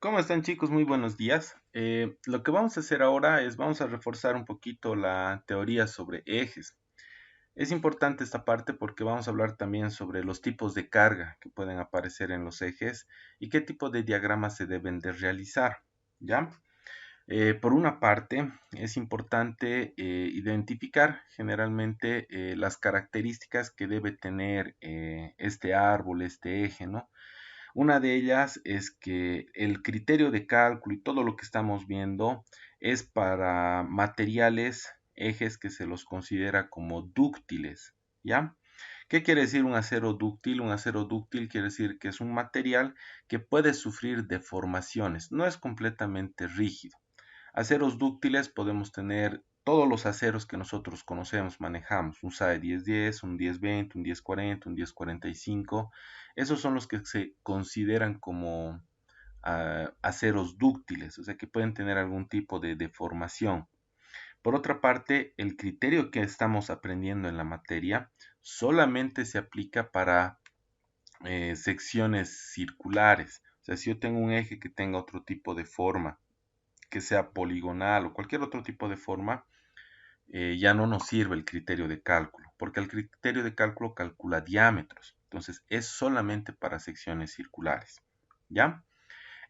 ¿Cómo están chicos? Muy buenos días. Lo que vamos a hacer ahora es vamos a reforzar un poquito la teoría sobre ejes. Es importante esta parte porque vamos a hablar también sobre los tipos de carga que pueden aparecer en los ejes y qué tipo de diagramas se deben de realizar. ¿Ya? Por una parte, es importante identificar generalmente las características que debe tener este árbol, este eje, ¿no? Una de ellas es que el criterio de cálculo y todo lo que estamos viendo es para materiales, ejes que se los considera como dúctiles, ¿ya? ¿Qué quiere decir un acero dúctil? Un acero dúctil quiere decir que es un material que puede sufrir deformaciones, no es completamente rígido. Aceros dúctiles podemos tener todos los aceros que nosotros conocemos, manejamos, un SAE 1010, un 1020, un 1040, un 1045. Esos son los que se consideran como aceros dúctiles, o sea que pueden tener algún tipo de deformación. Por otra parte, el criterio que estamos aprendiendo en la materia solamente se aplica para secciones circulares. O sea, si yo tengo un eje que tenga otro tipo de forma, que sea poligonal o cualquier otro tipo de forma, ya no nos sirve el criterio de cálculo, porque el criterio de cálculo calcula diámetros. Entonces, es solamente para secciones circulares. ¿Ya?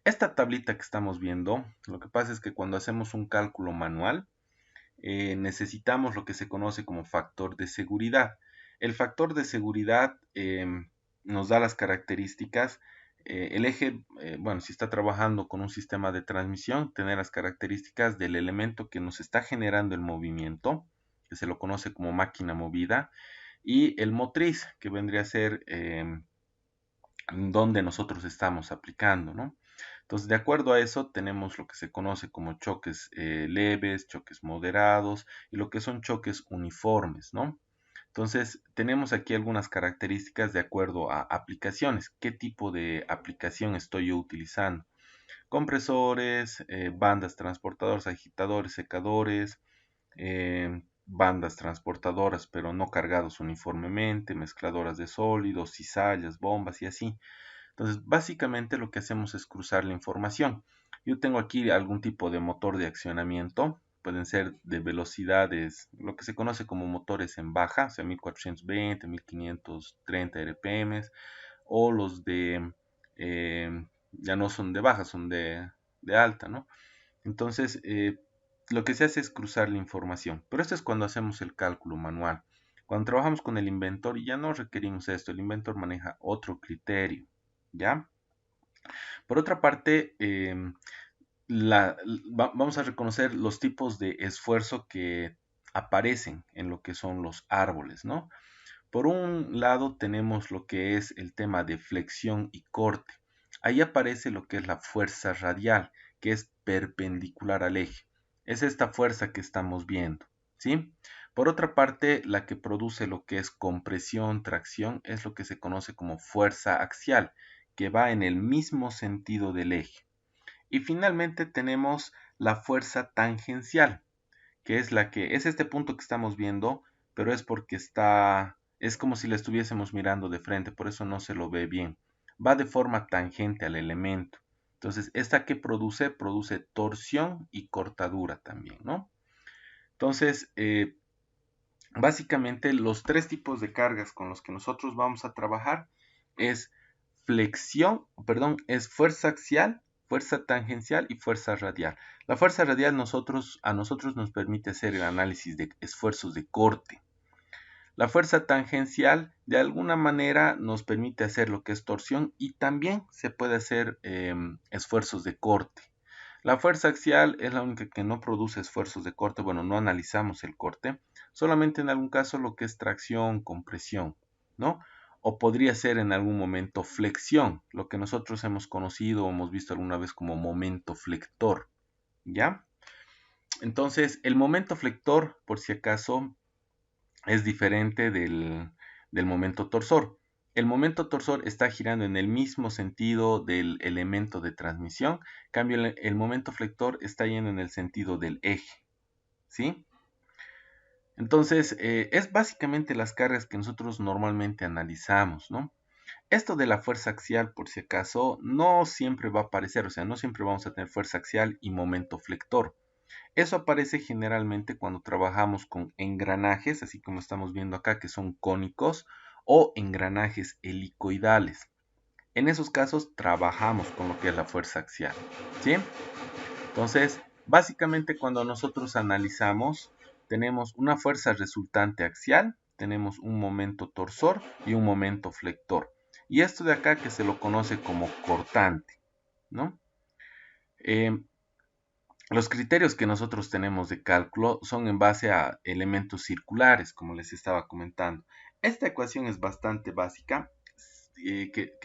Esta tablita que estamos viendo, lo que pasa es que cuando hacemos un cálculo manual, necesitamos lo que se conoce como factor de seguridad. El factor de seguridad nos da las características. El eje, bueno, si está trabajando con un sistema de transmisión, tener las características del elemento que nos está generando el movimiento, que se lo conoce como máquina movida, y el motriz, que vendría a ser donde nosotros estamos aplicando, ¿no? Entonces, de acuerdo a eso, tenemos lo que se conoce como choques leves, choques moderados y lo que son choques uniformes, ¿no? Entonces, tenemos aquí algunas características de acuerdo a aplicaciones. ¿Qué tipo de aplicación estoy yo utilizando? Compresores, bandas transportadoras, agitadores, secadores, bandas transportadoras, pero no cargados uniformemente, mezcladoras de sólidos, cizallas, bombas y así. Entonces, básicamente lo que hacemos es cruzar la información. Yo tengo aquí algún tipo de motor de accionamiento. Pueden ser de velocidades, lo que se conoce como motores en baja, o sea, 1420, 1530 RPM, o los de, ya no son de baja, son de alta, ¿no? Entonces, lo que se hace es cruzar la información, pero esto es cuando hacemos el cálculo manual. Cuando trabajamos con el inventor ya no requerimos esto, el inventor maneja otro criterio, ¿ya? Por otra parte, vamos a reconocer los tipos de esfuerzo que aparecen en lo que son los árboles, ¿no? Por un lado tenemos lo que es el tema de flexión y corte. Ahí aparece lo que es la fuerza radial, que es perpendicular al eje. Es esta fuerza que estamos viendo, ¿sí? Por otra parte, la que produce lo que es compresión, tracción, es lo que se conoce como fuerza axial, que va en el mismo sentido del eje. Y finalmente tenemos la fuerza tangencial, que es la que es este punto que estamos viendo, pero es porque es como si la estuviésemos mirando de frente, por eso no se lo ve bien. Va de forma tangente al elemento. Entonces, esta que produce torsión y cortadura también, ¿no? Entonces, básicamente los tres tipos de cargas con los que nosotros vamos a trabajar es es fuerza axial, fuerza tangencial y fuerza radial. La fuerza radial a nosotros nos permite hacer el análisis de esfuerzos de corte. La fuerza tangencial de alguna manera nos permite hacer lo que es torsión y también se puede hacer esfuerzos de corte. La fuerza axial es la única que no produce esfuerzos de corte, bueno, no analizamos el corte, solamente en algún caso lo que es tracción, compresión, ¿no? O podría ser en algún momento flexión, lo que nosotros hemos conocido o hemos visto alguna vez como momento flector, ¿ya? Entonces, el momento flector, por si acaso, es diferente del momento torsor. El momento torsor está girando en el mismo sentido del elemento de transmisión, en cambio el momento flector está yendo en el sentido del eje, ¿sí? Entonces, es básicamente las cargas que nosotros normalmente analizamos, ¿no? Esto de la fuerza axial, por si acaso, no siempre va a aparecer, o sea, no siempre vamos a tener fuerza axial y momento flector. Eso aparece generalmente cuando trabajamos con engranajes, así como estamos viendo acá, que son cónicos, o engranajes helicoidales. En esos casos trabajamos con lo que es la fuerza axial, ¿sí? Entonces, básicamente cuando nosotros analizamos, tenemos una fuerza resultante axial, tenemos un momento torsor y un momento flector. Y esto de acá que se lo conoce como cortante, ¿no? Eh, los criterios que nosotros tenemos de cálculo son en base a elementos circulares, como les estaba comentando. Esta ecuación es bastante básica,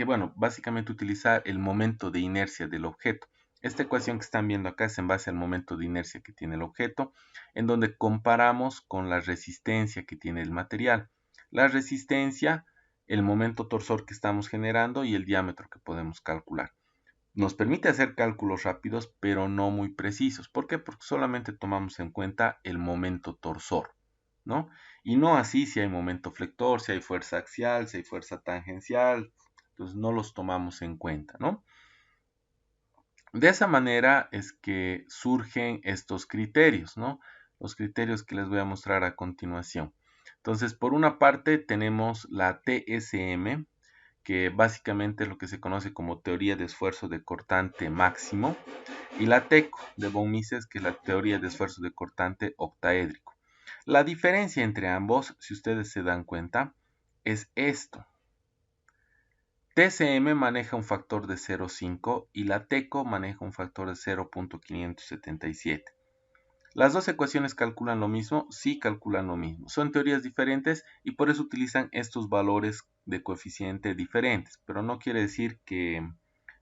bueno, básicamente utiliza el momento de inercia del objeto. Esta ecuación que están viendo acá es en base al momento de inercia que tiene el objeto, en donde comparamos con la resistencia que tiene el material. La resistencia, el momento torsor que estamos generando y el diámetro que podemos calcular. Nos permite hacer cálculos rápidos, pero no muy precisos. ¿Por qué? Porque solamente tomamos en cuenta el momento torsor, ¿no? Y no así si hay momento flector, si hay fuerza axial, si hay fuerza tangencial. Entonces no los tomamos en cuenta, ¿no? De esa manera es que surgen estos criterios, ¿no? Los criterios que les voy a mostrar a continuación. Entonces, por una parte tenemos la TSM, que básicamente es lo que se conoce como teoría de esfuerzo de cortante máximo, y la TECO de von Mises, que es la teoría de esfuerzo de cortante octaédrico. La diferencia entre ambos, si ustedes se dan cuenta, es esto. TCM maneja un factor de 0,5 y la TECO maneja un factor de 0,577. ¿Las dos ecuaciones calculan lo mismo? Sí, calculan lo mismo. Son teorías diferentes y por eso utilizan estos valores de coeficiente diferentes, pero no quiere decir que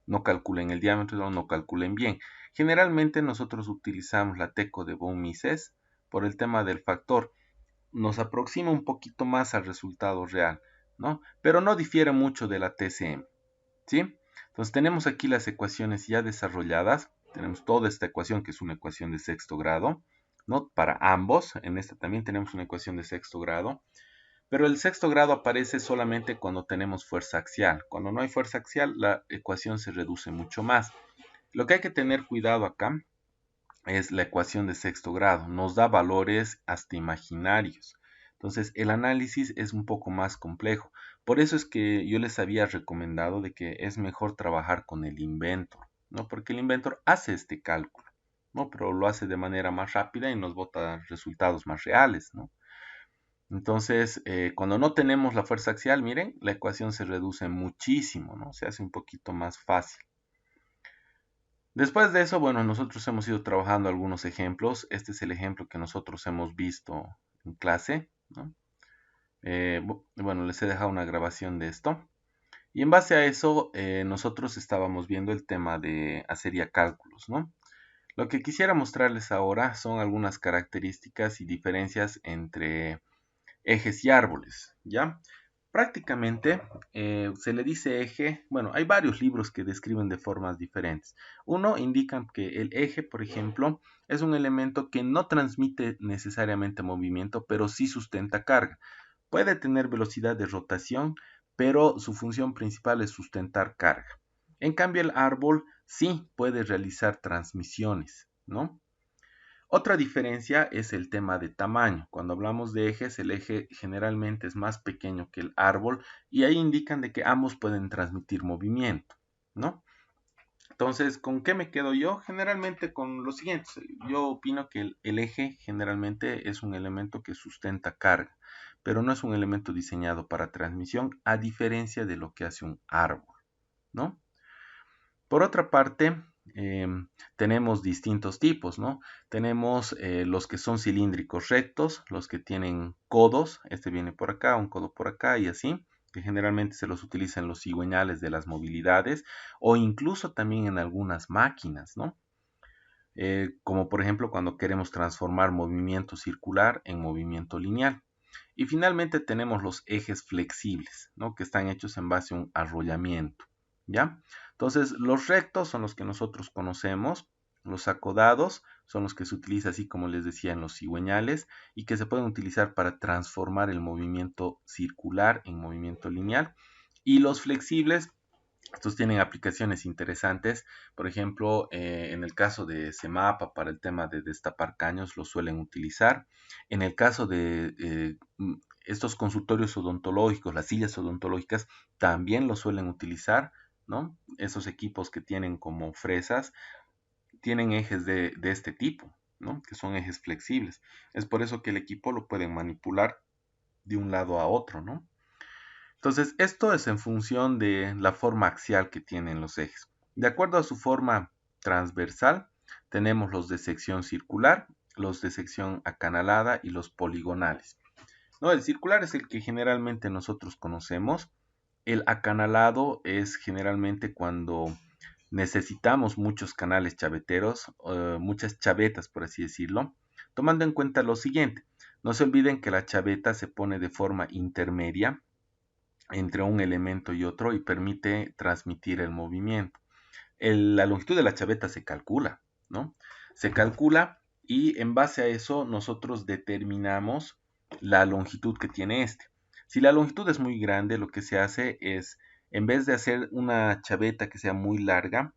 no calculen el diámetro o no calculen bien. Generalmente nosotros utilizamos la TECO de von Mises por el tema del factor. Nos aproxima un poquito más al resultado real, ¿no? Pero no difiere mucho de la TCM, ¿sí? Entonces tenemos aquí las ecuaciones ya desarrolladas. Tenemos toda esta ecuación que es una ecuación de sexto grado, ¿no? Para ambos. En esta también tenemos una ecuación de sexto grado. Pero el sexto grado aparece solamente cuando tenemos fuerza axial. Cuando no hay fuerza axial, la ecuación se reduce mucho más. Lo que hay que tener cuidado acá es la ecuación de sexto grado. Nos da valores hasta imaginarios. Entonces, el análisis es un poco más complejo. Por eso es que yo les había recomendado de que es mejor trabajar con el Inventor, ¿no? Porque el Inventor hace este cálculo, ¿no? Pero lo hace de manera más rápida y nos bota resultados más reales, ¿no? Entonces, cuando no tenemos la fuerza axial, miren, la ecuación se reduce muchísimo, ¿no? Se hace un poquito más fácil. Después de eso, bueno, nosotros hemos ido trabajando algunos ejemplos. Este es el ejemplo que nosotros hemos visto en clase, ¿no? Bueno, les he dejado una grabación de esto. Y en base a eso, nosotros estábamos viendo el tema de hacer ya cálculos, ¿no? Lo que quisiera mostrarles ahora son algunas características y diferencias entre ejes y árboles, ¿ya? Prácticamente se le dice eje, bueno, hay varios libros que describen de formas diferentes. Uno indica que el eje, por ejemplo, es un elemento que no transmite necesariamente movimiento, pero sí sustenta carga. Puede tener velocidad de rotación, pero su función principal es sustentar carga. En cambio, el árbol sí puede realizar transmisiones, ¿no? Otra diferencia es el tema de tamaño. Cuando hablamos de ejes, el eje generalmente es más pequeño que el árbol y ahí indican de que ambos pueden transmitir movimiento, ¿no? Entonces, ¿con qué me quedo yo? Generalmente con lo siguiente. Yo opino que el eje generalmente es un elemento que sustenta carga, pero no es un elemento diseñado para transmisión, a diferencia de lo que hace un árbol, ¿no? Por otra parte, tenemos distintos tipos, ¿no? Tenemos los que son cilíndricos rectos, los que tienen codos, este viene por acá, un codo por acá y así, que generalmente se los utiliza en los cigüeñales de las movilidades o incluso también en algunas máquinas, ¿no? Como por ejemplo cuando queremos transformar movimiento circular en movimiento lineal. Y finalmente tenemos los ejes flexibles, ¿no? Que están hechos en base a un arrollamiento, ¿ya? Entonces, los rectos son los que nosotros conocemos, los acodados son los que se utiliza así como les decía en los cigüeñales y que se pueden utilizar para transformar el movimiento circular en movimiento lineal. Y los flexibles, estos tienen aplicaciones interesantes. Por ejemplo, en el caso de CEMAPA para el tema de destapar caños lo suelen utilizar. En el caso de estos consultorios odontológicos, las sillas odontológicas, también lo suelen utilizar, ¿no? Esos equipos que tienen como fresas tienen ejes de este tipo, ¿no? Que son ejes flexibles. Es por eso que el equipo lo pueden manipular de un lado a otro, ¿no? Entonces, esto es en función de la forma axial que tienen los ejes. De acuerdo a su forma transversal, tenemos los de sección circular, los de sección acanalada y los poligonales. ¿No? El circular es el que generalmente nosotros conocemos. El acanalado es generalmente cuando necesitamos muchos canales chaveteros, muchas chavetas, por así decirlo, tomando en cuenta lo siguiente. No se olviden que la chaveta se pone de forma intermedia entre un elemento y otro y permite transmitir el movimiento. La longitud de la chaveta se calcula, ¿no? Se calcula y en base a eso nosotros determinamos la longitud que tiene este. Si la longitud es muy grande, lo que se hace es, en vez de hacer una chaveta que sea muy larga,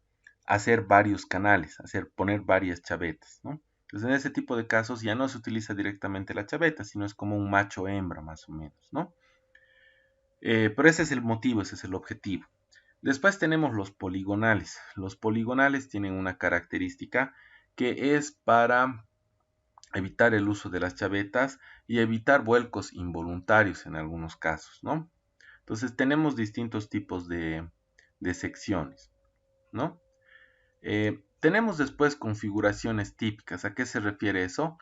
hacer varios canales, poner varias chavetas, ¿no? Entonces en ese tipo de casos ya no se utiliza directamente la chaveta, sino es como un macho hembra más o menos, ¿no? Pero ese es el motivo, ese es el objetivo. Después tenemos los poligonales. Los poligonales tienen una característica que es para evitar el uso de las chavetas y evitar vuelcos involuntarios en algunos casos, ¿no? Entonces tenemos distintos tipos de secciones, ¿no? Tenemos después configuraciones típicas. ¿A qué se refiere eso?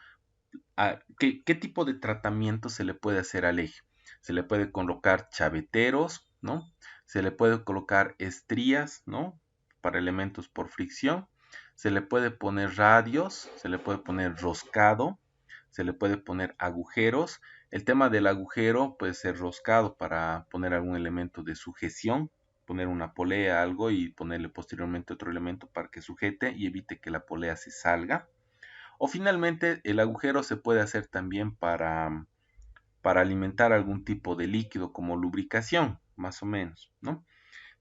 ¿Qué tipo de tratamiento se le puede hacer al eje? Se le puede colocar chaveteros, ¿no? Se le puede colocar estrías, ¿no? Para elementos por fricción. Se le puede poner radios, se le puede poner roscado, se le puede poner agujeros. El tema del agujero puede ser roscado para poner algún elemento de sujeción, poner una polea, algo y ponerle posteriormente otro elemento para que sujete y evite que la polea se salga. O finalmente el agujero se puede hacer también para alimentar algún tipo de líquido como lubricación, más o menos, ¿no?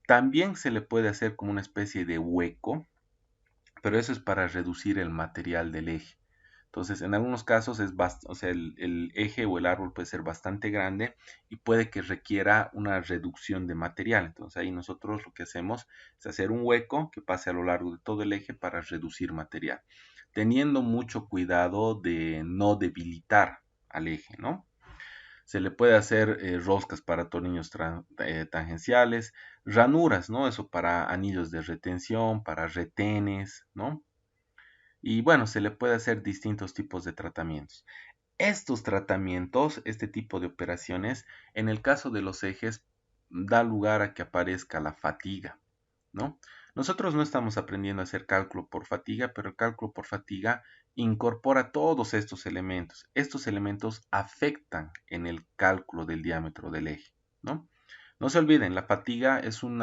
También se le puede hacer como una especie de hueco, pero eso es para reducir el material del eje. Entonces, en algunos casos o sea, el eje o el árbol puede ser bastante grande y puede que requiera una reducción de material. Entonces, ahí nosotros lo que hacemos es hacer un hueco que pase a lo largo de todo el eje para reducir material, teniendo mucho cuidado de no debilitar al eje, ¿no? Se le puede hacer roscas para tornillos tangenciales, ranuras, ¿no? Eso para anillos de retención, para retenes, ¿no? Y bueno, se le puede hacer distintos tipos de tratamientos. Estos tratamientos, este tipo de operaciones, en el caso de los ejes, da lugar a que aparezca la fatiga, ¿no? Nosotros no estamos aprendiendo a hacer cálculo por fatiga, pero el cálculo por fatiga incorpora todos estos elementos. Estos elementos afectan en el cálculo del diámetro del eje, ¿no? No se olviden, la fatiga es un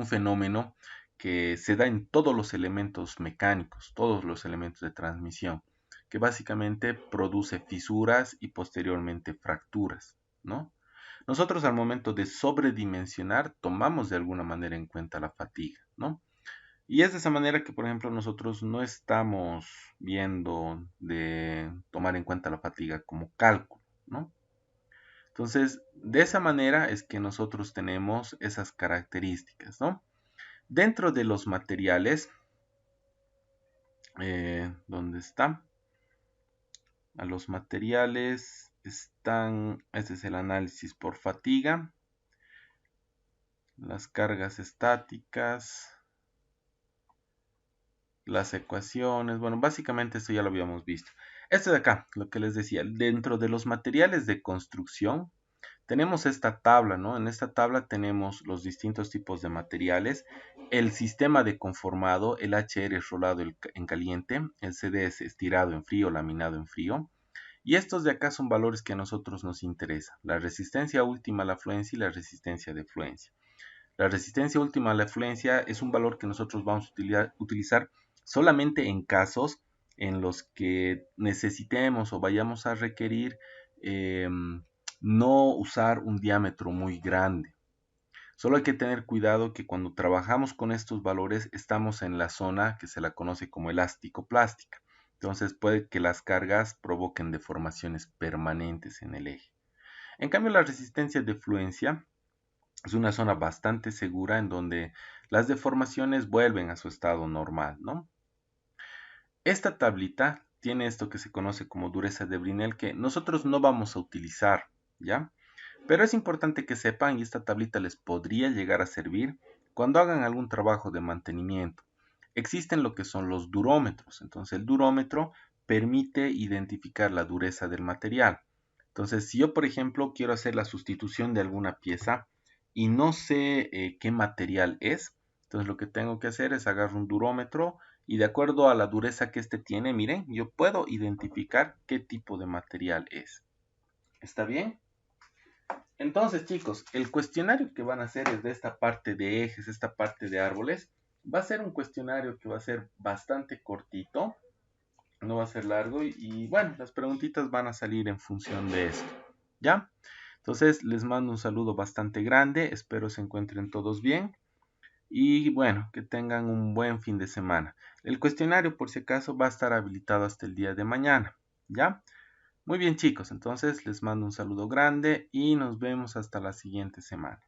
fenómeno que se da en todos los elementos mecánicos, todos los elementos de transmisión, que básicamente produce fisuras y posteriormente fracturas, ¿no? Nosotros al momento de sobredimensionar tomamos de alguna manera en cuenta la fatiga, ¿no? Y es de esa manera que, por ejemplo, nosotros no estamos viendo de tomar en cuenta la fatiga como cálculo, ¿no? Entonces, de esa manera es que nosotros tenemos esas características, ¿no? Dentro de los materiales, ¿dónde está? A los materiales están, este es el análisis por fatiga, las cargas estáticas, las ecuaciones, bueno, básicamente esto ya lo habíamos visto. Este de acá, lo que les decía, dentro de los materiales de construcción, tenemos esta tabla, ¿no? En esta tabla tenemos los distintos tipos de materiales, el sistema de conformado, el HR rolado en caliente, el CDS estirado en frío, laminado en frío, y estos de acá son valores que a nosotros nos interesan, la resistencia última a la fluencia y la resistencia de fluencia. La resistencia última a la fluencia es un valor que nosotros vamos a utilizar solamente en casos en los que necesitemos o vayamos a requerir no usar un diámetro muy grande. Solo hay que tener cuidado que cuando trabajamos con estos valores estamos en la zona que se la conoce como elástico-plástica. Entonces puede que las cargas provoquen deformaciones permanentes en el eje. En cambio, la resistencia de fluencia es una zona bastante segura en donde las deformaciones vuelven a su estado normal, ¿no? Esta tablita tiene esto que se conoce como dureza de Brinell que nosotros no vamos a utilizar, ¿ya? Pero es importante que sepan, y esta tablita les podría llegar a servir cuando hagan algún trabajo de mantenimiento. Existen lo que son los durómetros. Entonces el durómetro permite identificar la dureza del material. Entonces si yo por ejemplo quiero hacer la sustitución de alguna pieza y no sé qué material es, entonces lo que tengo que hacer es agarrar un durómetro y de acuerdo a la dureza que este tiene, miren, yo puedo identificar qué tipo de material es. ¿Está bien? Entonces, chicos, el cuestionario que van a hacer es de esta parte de ejes, esta parte de árboles. Va a ser un cuestionario que va a ser bastante cortito, no va a ser largo y bueno, las preguntitas van a salir en función de esto, ¿ya? Entonces, les mando un saludo bastante grande, espero se encuentren todos bien y bueno, que tengan un buen fin de semana. El cuestionario, por si acaso, va a estar habilitado hasta el día de mañana, ¿ya? Muy bien chicos, entonces les mando un saludo grande y nos vemos hasta la siguiente semana.